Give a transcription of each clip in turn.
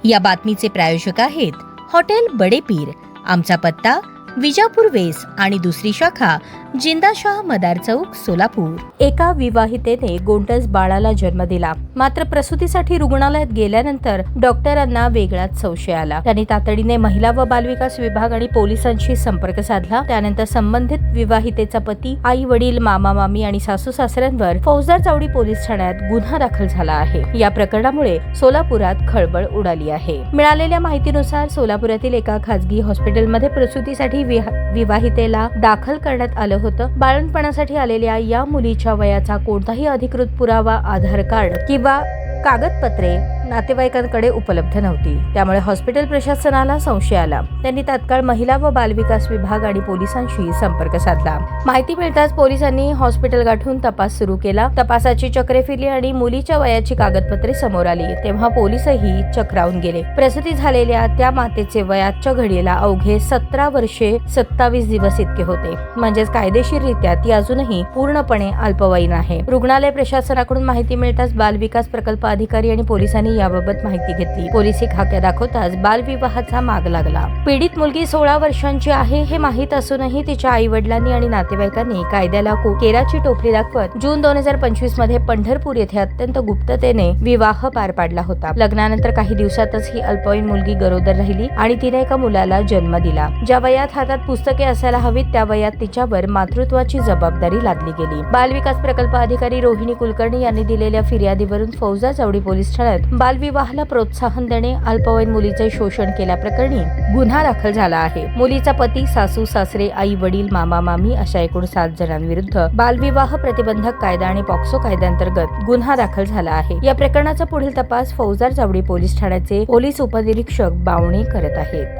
या बातमीचे प्रायोजक आहेत हॉटेल बडे पीर। आमचा पत्ता विजापूर वेस आणि दुसरी शाखा जिंदाशाह मदार चौक सोलापूर। एका विवाहितेने गोंडस बाळाला जन्म दिला, मात्र प्रसूतीसाठी रुग्णालयात गेल्यानंतर डॉक्टरांना वेगळाच संशय आला। त्यांनी तातडीने महिला व बालविकास विभाग आणि पोलिसांशी संपर्क साधला। त्यानंतर संबंधित विवाहितेचा पती, आई वडील, मामा मामी आणि सासू सासऱ्यांवर फौजदार चावडी पोलीस ठाण्यात गुन्हा दाखल झाला आहे। या प्रकरणामुळे सोलापुरात खळबळ उडाली आहे। मिळालेल्या माहितीनुसार सोलापुरातील एका खासगी हॉस्पिटलमध्ये प्रसूतीसाठी विवाहितेला दाखल करण्यात आलं होतं। बाळंतपणासाठी आलेल्या या मुलीच्या वयाचा कोणताही अधिकृत पुरावा, आधार कार्ड किंवा कागदपत्रे नातेवाईकांकडे उपलब्ध नव्हती। त्यामुळे हॉस्पिटल प्रशासनाला संशय आला। त्यांनी तात्काळ महिला व बालविकास विभाग आणि पोलिसांशी संपर्क साधला। माहिती मिळताच पोलिसांनी हॉस्पिटल गाठून तपास सुरू केला। तपासाची चक्रे फिरली आणि मुलीच्या वयाची कागदपत्रे समोर आली, तेव्हा पोलीसही चक्रावून गेले। प्रसूती झालेल्या त्या मातेचे वयाच्या घडीला अवघे 17 वर्षे 27 दिवस इतके होते, म्हणजेच कायदेशीररित्या ती अजूनही पूर्णपणे अल्पवयीन आहे। रुग्णालय प्रशासनाकडून माहिती मिळताच बालविकास प्रकल्प अधिकारी आणि पोलिसांनी याबाबत माहिती घेतली। पोलिसी खाक्या दाखवताच बालविवाहाचा माग लागला। पीडित मुलगी 16 वर्षांची आहे हे माहीत असूनही तिच्या आई वडिलांनी आणि नातेवाईकांनी कायद्याला केराची टोपली दाखवत जून 2025 मध्ये पंढरपूर येथे अत्यंत गुप्ततेने विवाह पार पाडला होता। लग्नानंतर काही दिवसातच ही अल्पवयीन मुलगी गरोदर राहिली आणि तिने एका मुलाला जन्म दिला। ज्या वयात हातात पुस्तके असायला हवीत त्या वयात तिच्यावर मातृत्वाची जबाबदारी लादली गेली। बालविकास प्रकल्प अधिकारी रोहिणी कुलकर्णी यांनी दिलेल्या फिर्यादीवरून फौजदार चावडी पोलीस ठाण्यात बालविवाहाला प्रोत्साहन देणे, अल्पवयीन मुलीचे शोषण केल्याप्रकरणी गुन्हा दाखल झाला आहे। मुलीचा पती, सासू सासरे, आई वडील, मामा मामी अशा एकूण 7 जणांविरुद्ध बालविवाह प्रतिबंधक कायदा आणि पॉक्सो कायद्यांतर्गत गुन्हा दाखल झाला आहे। या प्रकरणाचा पुढील तपास फौजदार चावडी पोलीस ठाण्याचे पोलीस उपनिरीक्षक बावणे करत आहेत।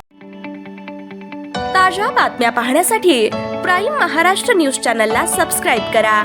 ताज्या बातम्या पाहण्यासाठी प्राईम महाराष्ट्र न्यूज चॅनलला सबस्क्राईब करा।